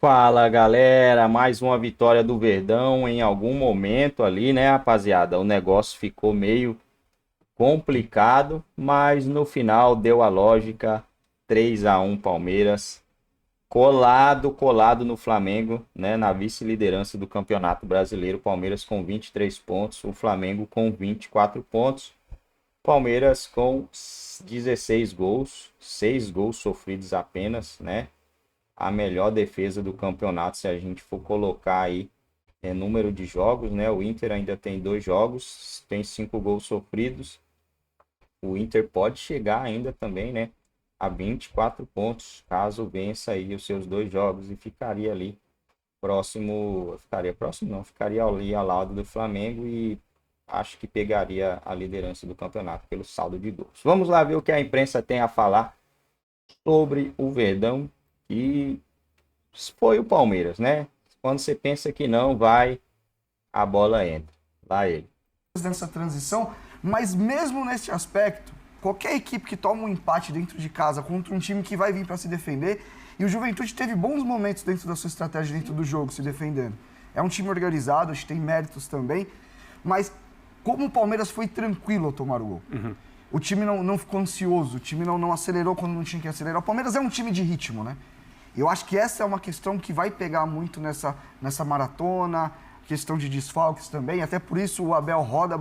Fala galera, mais uma vitória do Verdão em algum momento ali, né, rapaziada? O negócio ficou meio complicado, mas no final deu a lógica. 3-1 Palmeiras, colado no Flamengo, né, na vice-liderança do Campeonato Brasileiro. Palmeiras com 23 pontos, o Flamengo com 24 pontos. Palmeiras com 16 gols, 6 gols sofridos apenas, né? A melhor defesa do campeonato, se a gente for colocar aí número de jogos, né? O Inter ainda tem 2 jogos, tem 5 gols sofridos. O Inter pode chegar ainda também, né, a 24 pontos, caso vença aí os seus 2 jogos e ficaria ali próximo, ficaria ali ao lado do Flamengo e acho que pegaria a liderança do campeonato pelo saldo de gols. Vamos lá ver o que a imprensa tem a falar sobre o Verdão. E foi o Palmeiras, né? Quando você pensa que não vai, a bola entra. Lá ele. Nessa transição, mas mesmo nesse aspecto, qualquer equipe que toma um empate dentro de casa contra um time que vai vir para se defender, e o Juventude teve bons momentos dentro da sua estratégia dentro do jogo, se defendendo. É um time organizado, acho que tem méritos também, mas como o Palmeiras foi tranquilo ao tomar o gol. O time não ficou ansioso, o time não acelerou quando não tinha que acelerar. O Palmeiras é um time de ritmo, né? Eu acho que essa é uma questão que vai pegar muito nessa maratona, questão de desfalques também. Até por isso o Abel roda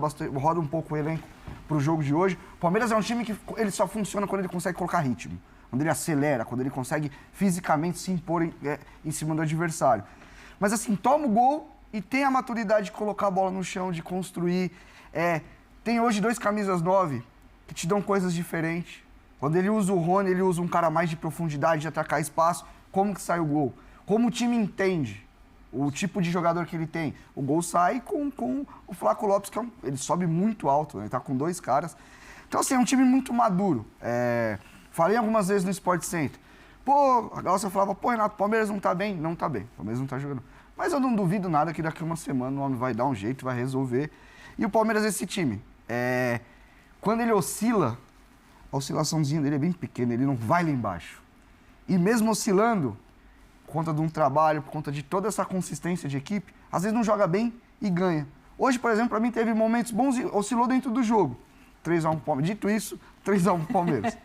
um pouco o elenco para o jogo de hoje. O Palmeiras é um time que ele só funciona quando ele consegue colocar ritmo, quando ele acelera, quando ele consegue fisicamente se impor em cima do adversário. Mas assim, toma o gol e tem a maturidade de colocar a bola no chão, de construir. Tem hoje 2 camisas 9 que te dão coisas diferentes. Quando ele usa o Rony, ele usa um cara mais de profundidade, de atacar espaço. Como que sai o gol? Como o time entende o tipo de jogador que ele tem? O gol sai com o Flaco Lopes, que ele sobe muito alto, né? Ele tá com 2 caras. Então, assim, é um time muito maduro. Falei algumas vezes no Sport Center. Pô, a galera falava, Renato, o Palmeiras não tá bem? Não tá bem, o Palmeiras não tá jogando. Mas eu não duvido nada que daqui a uma semana o homem vai dar um jeito, vai resolver. E o Palmeiras, esse time, quando ele oscila, a oscilaçãozinha dele é bem pequena, ele não vai lá embaixo. E mesmo oscilando, por conta de um trabalho, por conta de toda essa consistência de equipe, às vezes não joga bem e ganha. Hoje, por exemplo, para mim teve momentos bons e oscilou dentro do jogo. 3-1 pro Palmeiras. Dito isso, 3-1 pro Palmeiras.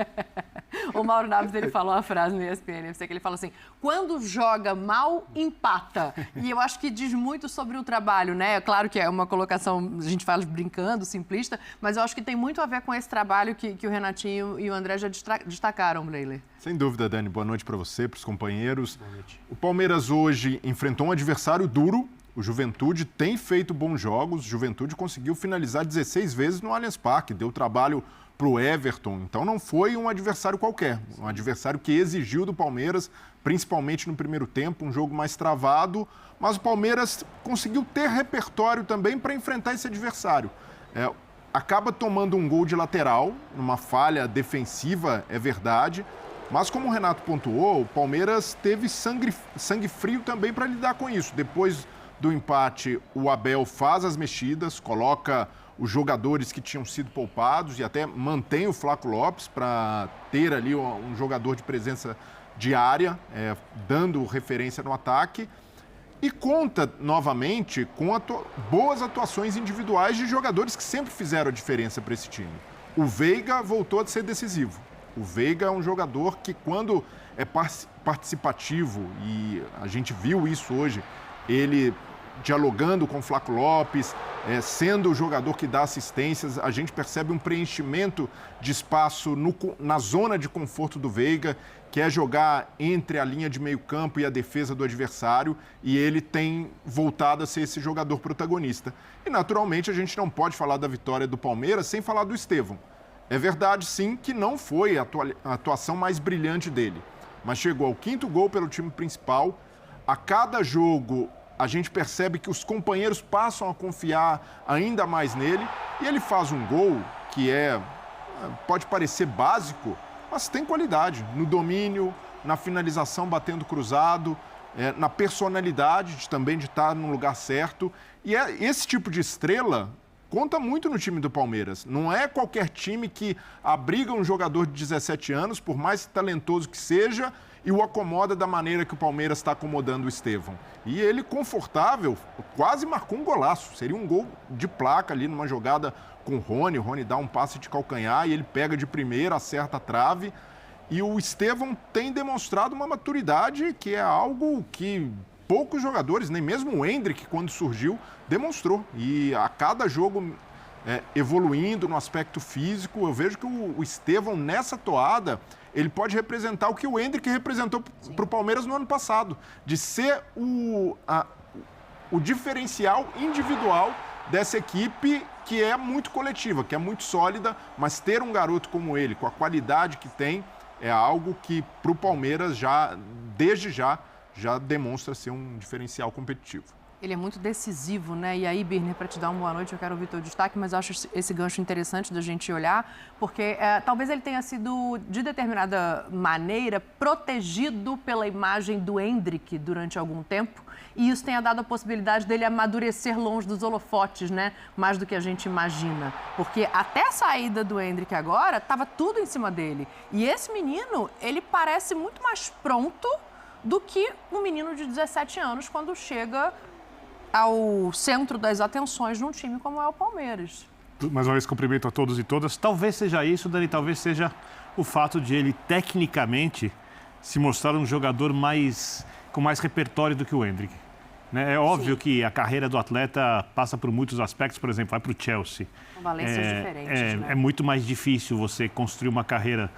O Mauro Naves, ele falou uma frase no ESPN, que ele fala assim, quando joga mal, empata. E eu acho que diz muito sobre o trabalho, né? Claro que é uma colocação, a gente fala brincando, simplista, mas eu acho que tem muito a ver com esse trabalho que o Renatinho e o André já destacaram, Bleiler. Sem dúvida, Dani. Boa noite para você, para os companheiros. Boa noite. O Palmeiras hoje enfrentou um adversário duro. O Juventude tem feito bons jogos. O Juventude conseguiu finalizar 16 vezes no Allianz Parque. Deu trabalho para o Everton. Então não foi um adversário qualquer. Um adversário que exigiu do Palmeiras, principalmente no primeiro tempo, um jogo mais travado. Mas o Palmeiras conseguiu ter repertório também para enfrentar esse adversário. Acaba tomando um gol de lateral, numa falha defensiva, é verdade. Mas como o Renato pontuou, o Palmeiras teve sangue frio também para lidar com isso. Depois do empate, o Abel faz as mexidas, coloca os jogadores que tinham sido poupados e até mantém o Flaco Lopes para ter ali um jogador de presença diária, dando referência no ataque. E conta novamente com boas atuações individuais de jogadores que sempre fizeram a diferença para esse time. O Veiga voltou a ser decisivo. O Veiga é um jogador que, quando é participativo, e a gente viu isso hoje, ele dialogando com o Flaco Lopes, sendo o jogador que dá assistências, a gente percebe um preenchimento de espaço na zona de conforto do Veiga, que é jogar entre a linha de meio campo e a defesa do adversário, e ele tem voltado a ser esse jogador protagonista. E, naturalmente, a gente não pode falar da vitória do Palmeiras sem falar do Estevão. É verdade, sim, que não foi a atuação mais brilhante dele, mas chegou ao 5º gol pelo time principal. A cada jogo, a gente percebe que os companheiros passam a confiar ainda mais nele e ele faz um gol que pode parecer básico, mas tem qualidade no domínio, na finalização batendo cruzado, na personalidade também de estar no lugar certo. E esse tipo de estrela conta muito no time do Palmeiras. Não é qualquer time que abriga um jogador de 17 anos, por mais talentoso que seja, e o acomoda da maneira que o Palmeiras está acomodando o Estevão. E ele, confortável, quase marcou um golaço. Seria um gol de placa ali numa jogada com o Rony dá um passe de calcanhar e ele pega de primeira, acerta a trave. E o Estevão tem demonstrado uma maturidade que é algo que poucos jogadores, nem mesmo o Endrick, quando surgiu, demonstrou. E a cada jogo evoluindo no aspecto físico, eu vejo que o Estevão, nessa toada, ele pode representar o que o Endrick representou para o Palmeiras no ano passado, de ser o diferencial individual dessa equipe que é muito coletiva, que é muito sólida, mas ter um garoto como ele, com a qualidade que tem, é algo que para o Palmeiras desde já demonstra ser um diferencial competitivo. Ele é muito decisivo, né? E aí, Birner, para te dar uma boa noite, eu quero ouvir teu destaque, mas eu acho esse gancho interessante da gente olhar, porque talvez ele tenha sido, de determinada maneira, protegido pela imagem do Endrick durante algum tempo, e isso tenha dado a possibilidade dele amadurecer longe dos holofotes, né? Mais do que a gente imagina. Porque até a saída do Endrick agora, estava tudo em cima dele. E esse menino, ele parece muito mais pronto do que um menino de 17 anos quando chega ao centro das atenções num time como é o Palmeiras. Mais uma vez, cumprimento a todos e todas. Talvez seja isso, Dani, talvez seja o fato de ele, tecnicamente, se mostrar um jogador com mais repertório do que o Endrick. Né? É óbvio que a carreira do atleta passa por muitos aspectos, por exemplo, vai para o Chelsea. Com valências diferentes, né? É muito mais difícil você construir uma carreira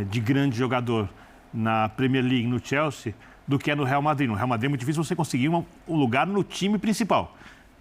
de grande jogador na Premier League, no Chelsea, do que é no Real Madrid. No Real Madrid é muito difícil você conseguir um lugar no time principal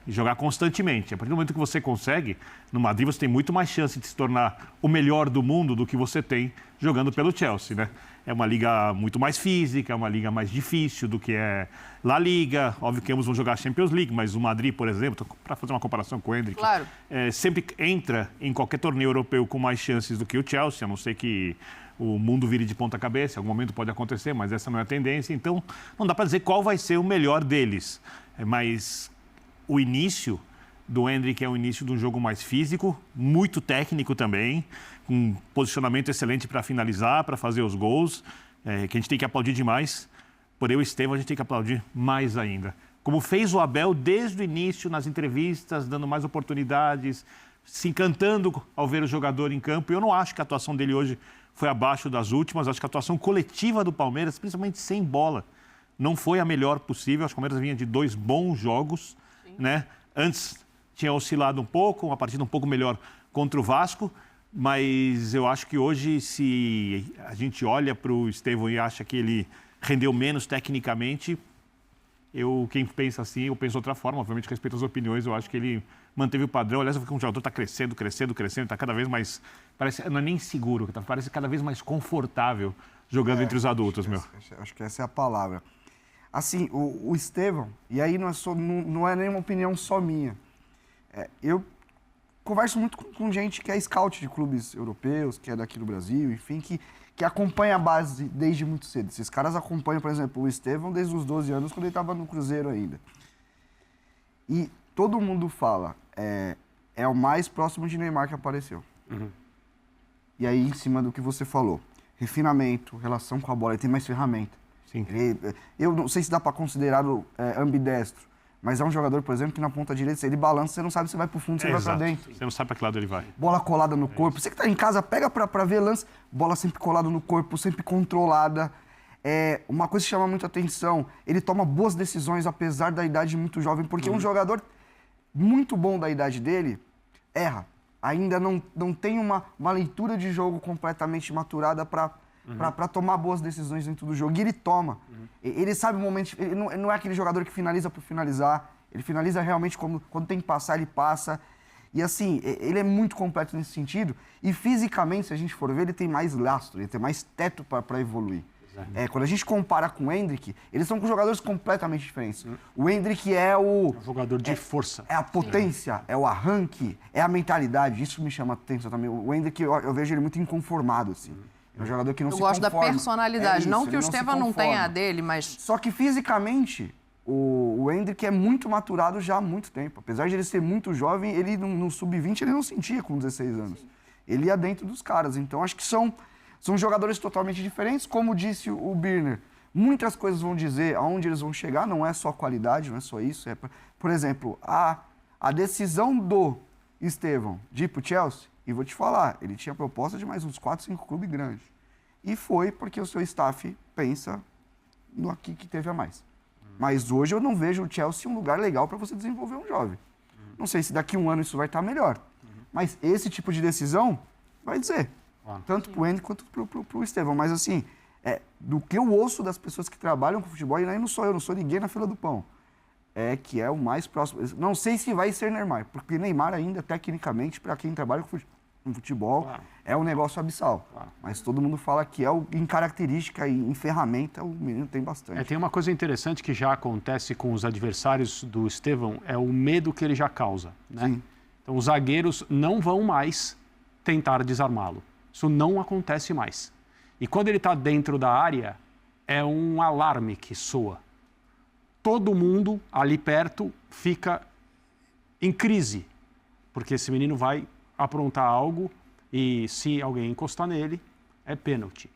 e jogar constantemente. A partir do momento que você consegue, no Madrid você tem muito mais chance de se tornar o melhor do mundo do que você tem jogando pelo Chelsea, né? É uma liga muito mais física, é uma liga mais difícil do que é La Liga. Óbvio que ambos vão jogar a Champions League, mas o Madrid, por exemplo, para fazer uma comparação com o Endrick, claro, sempre entra em qualquer torneio europeu com mais chances do que o Chelsea, a não ser que o mundo vire de ponta cabeça, em algum momento pode acontecer, mas essa não é a tendência, então não dá para dizer qual vai ser o melhor deles. Mas o início do Endrick é o início de um jogo mais físico, muito técnico também, com um posicionamento excelente para finalizar, para fazer os gols, que a gente tem que aplaudir demais. Porém, o Estevão a gente tem que aplaudir mais ainda. Como fez o Abel desde o início, nas entrevistas, dando mais oportunidades, se encantando ao ver o jogador em campo. Eu não acho que a atuação dele hoje foi abaixo das últimas. Acho que a atuação coletiva do Palmeiras, principalmente sem bola, não foi a melhor possível. Acho que o Palmeiras vinha de 2 bons jogos, né? Antes tinha oscilado um pouco, uma partida um pouco melhor contra o Vasco, mas eu acho que hoje, se a gente olha para o Estevão e acha que ele rendeu menos tecnicamente, quem pensa assim, eu penso de outra forma. Obviamente, respeito as opiniões, eu acho que ele manteve o padrão. Aliás, eu vi que um jogador está crescendo, está cada vez mais, não é nem seguro, parece cada vez mais confortável jogando entre os adultos, meu. Acho que essa é a palavra. Assim, o Estevão, e aí não é nenhuma opinião só minha, eu converso muito com gente que é scout de clubes europeus, que é daqui do Brasil, enfim, que acompanha a base desde muito cedo. Esses caras acompanham, por exemplo, o Estevão desde os 12 anos, quando ele estava no Cruzeiro ainda. E todo mundo fala, é o mais próximo de Neymar que apareceu. Uhum. E aí, em cima do que você falou, refinamento, relação com a bola, ele tem mais ferramenta. Sim. Eu não sei se dá para considerá-lo ambidestro, mas é um jogador, por exemplo, que na ponta direita, se ele balança, você não sabe se vai pro fundo, se ele vai para dentro. Você não sabe para que lado ele vai. Bola colada no corpo. Você que tá em casa, pega para ver lance, bola sempre colada no corpo, sempre controlada. Uma coisa que chama muito atenção, ele toma boas decisões, apesar da idade muito jovem, porque um jogador muito bom da idade dele erra. Ainda não tem uma leitura de jogo completamente maturada para tomar boas decisões dentro do jogo. E ele toma. Ele sabe o momento. Ele não é aquele jogador que finaliza por finalizar. Ele finaliza realmente quando tem que passar, ele passa. E assim, ele é muito completo nesse sentido. E fisicamente, se a gente for ver, ele tem mais lastro, ele tem mais teto para evoluir. Quando a gente compara com o Endrick, eles são com jogadores completamente diferentes. O Endrick é o... jogador de força. É a potência, é o arranque, é a mentalidade. Isso me chama a atenção também. O Endrick, eu vejo ele muito inconformado, assim. É um jogador que não se conforma. Eu gosto da personalidade. Não que o Estevão Estevão não tenha a dele, mas... Só que fisicamente, o Endrick é muito maturado já há muito tempo. Apesar de ele ser muito jovem, ele no sub-20 ele não sentia com 16 anos. Ele ia dentro dos caras. Então, acho que são São jogadores totalmente diferentes, como disse o Birner. Muitas coisas vão dizer aonde eles vão chegar, não é só qualidade, não é só isso. Por exemplo, a decisão do Estevão de ir pro Chelsea, e vou te falar, ele tinha proposta de mais uns 4, 5 clubes grandes. E foi porque o seu staff pensa no aqui que teve a mais. Mas hoje eu não vejo o Chelsea um lugar legal para você desenvolver um jovem. Não sei se daqui a um ano isso vai estar melhor. Mas esse tipo de decisão vai dizer. Tanto pro Andy quanto pro Estevão. Mas assim, do que eu ouço das pessoas que trabalham com futebol, e aí não sou eu, não sou ninguém na fila do pão, é que é o mais próximo. Não sei se vai ser Neymar, porque Neymar ainda, tecnicamente, para quem trabalha com futebol, é um negócio abissal. Mas todo mundo fala que em característica e em ferramenta, o menino tem bastante. Tem uma coisa interessante que já acontece com os adversários do Estevão, é o medo que ele já causa. Né? Sim. Então, os zagueiros não vão mais tentar desarmá-lo. Isso não acontece mais. E quando ele está dentro da área, é um alarme que soa. Todo mundo ali perto fica em crise, porque esse menino vai aprontar algo e se alguém encostar nele, é pênalti.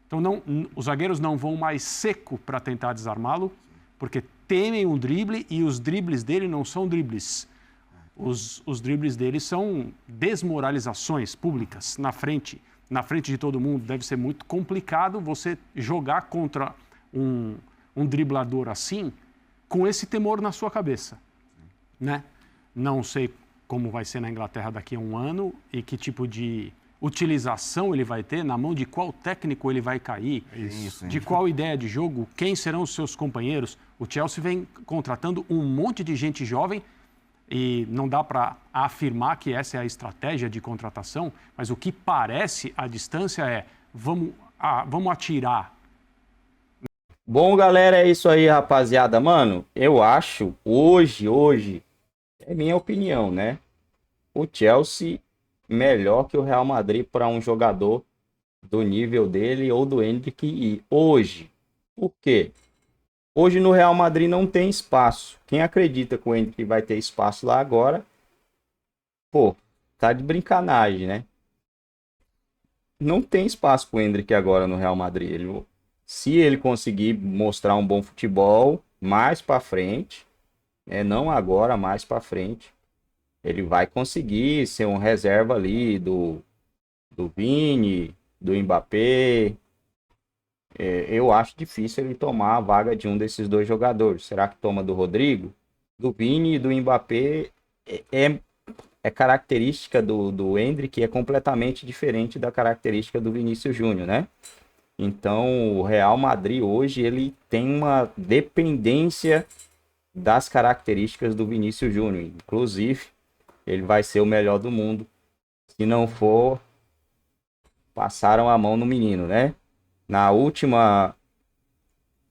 Então, os zagueiros não vão mais seco para tentar desarmá-lo, porque temem o drible e os dribles dele não são dribles. Os dribles dele são desmoralizações públicas na frente de todo mundo. Deve ser muito complicado você jogar contra um driblador assim, com esse temor na sua cabeça. Né? Não sei como vai ser na Inglaterra daqui a um ano e que tipo de utilização ele vai ter, na mão de qual técnico ele vai cair, de qual ideia de jogo, quem serão os seus companheiros. O Chelsea vem contratando um monte de gente jovem e não dá para afirmar que essa é a estratégia de contratação, mas o que parece à distância é vamos atirar. Bom, galera, é isso aí, rapaziada. Mano, eu acho, hoje, é minha opinião, né? O Chelsea melhor que o Real Madrid para um jogador do nível dele ou do Endrick ir hoje. Por quê? Hoje no Real Madrid não tem espaço. Quem acredita que o Endrick vai ter espaço lá agora, pô, tá de brincanagem, né? Não tem espaço pro Endrick agora no Real Madrid. Se ele conseguir mostrar um bom futebol mais para frente, não agora, mais para frente, ele vai conseguir ser um reserva ali do Vini, do Mbappé. Eu acho difícil ele tomar a vaga de um desses dois jogadores. Será que toma do Rodrigo? Do Vini e do Mbappé é característica do Endrick, é completamente diferente da característica do Vinícius Júnior, né? Então, o Real Madrid hoje ele tem uma dependência das características do Vinícius Júnior. Inclusive, ele vai ser o melhor do mundo. Se não for, passaram a mão no menino, né? Na última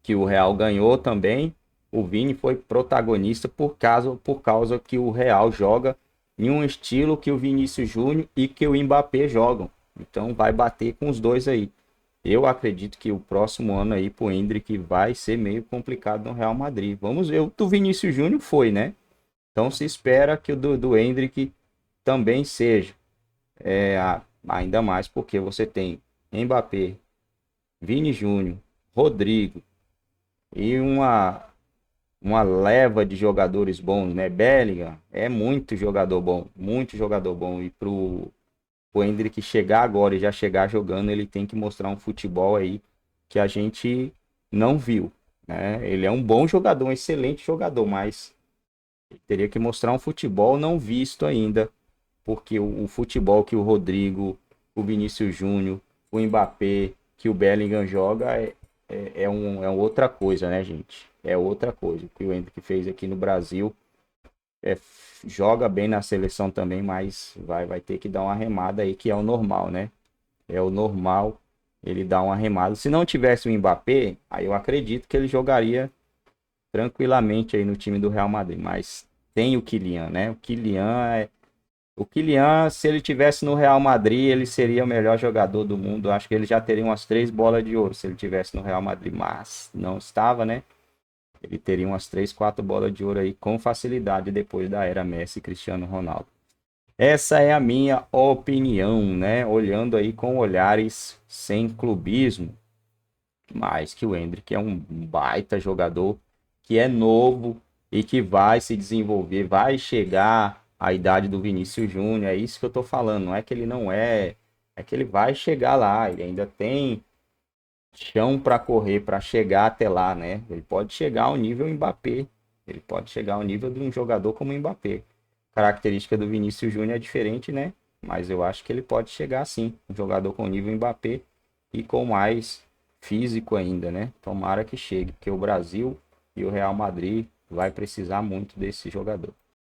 que o Real ganhou também, o Vini foi protagonista por causa que o Real joga em um estilo que o Vinícius Júnior e que o Mbappé jogam. Então, vai bater com os dois aí. Eu acredito que o próximo ano aí pro Endrick vai ser meio complicado no Real Madrid. Vamos ver. O do Vinícius Júnior foi, né? Então se espera que o do Endrick também seja. Ainda mais porque você tem Mbappé, Vini Júnior, Rodrigo e uma leva de jogadores bons, né? Bellingham é muito jogador bom. E pro o Endrick chegar agora e já chegar jogando, ele tem que mostrar um futebol aí que a gente não viu, né? Ele é um bom jogador, um excelente jogador, mas ele teria que mostrar um futebol não visto ainda, porque o futebol que o Rodrigo, o Vinícius Júnior, o Mbappé, que o Bellingham joga é outra coisa, né, gente? É outra coisa. O que o Endrick fez aqui no Brasil joga bem na seleção também, mas vai ter que dar uma remada aí, que é o normal, né? É o normal ele dar uma remada. Se não tivesse o Mbappé, aí eu acredito que ele jogaria tranquilamente aí no time do Real Madrid, mas tem o Kylian, né? O Kylian, se ele tivesse no Real Madrid, ele seria o melhor jogador do mundo. Acho que ele já teria umas 3 bolas de ouro se ele tivesse no Real Madrid, mas não estava, né? Ele teria umas 3, 4 bolas de ouro aí com facilidade depois da era Messi e Cristiano Ronaldo. Essa é a minha opinião, né? Olhando aí com olhares sem clubismo. Mas que o Endrick é um baita jogador, que é novo e que vai se desenvolver, vai chegar à idade do Vinícius Júnior. É isso que eu tô falando. Não é que ele não é, é que ele vai chegar lá. Ele ainda tem chão para correr, para chegar até lá, né? Ele pode chegar ao nível Mbappé. Ele pode chegar ao nível de um jogador como o Mbappé. A característica do Vinícius Júnior é diferente, né? Mas eu acho que ele pode chegar sim, um jogador com nível Mbappé e com mais físico ainda, né? Tomara que chegue, porque o Brasil e o Real Madrid vai precisar muito desse jogador.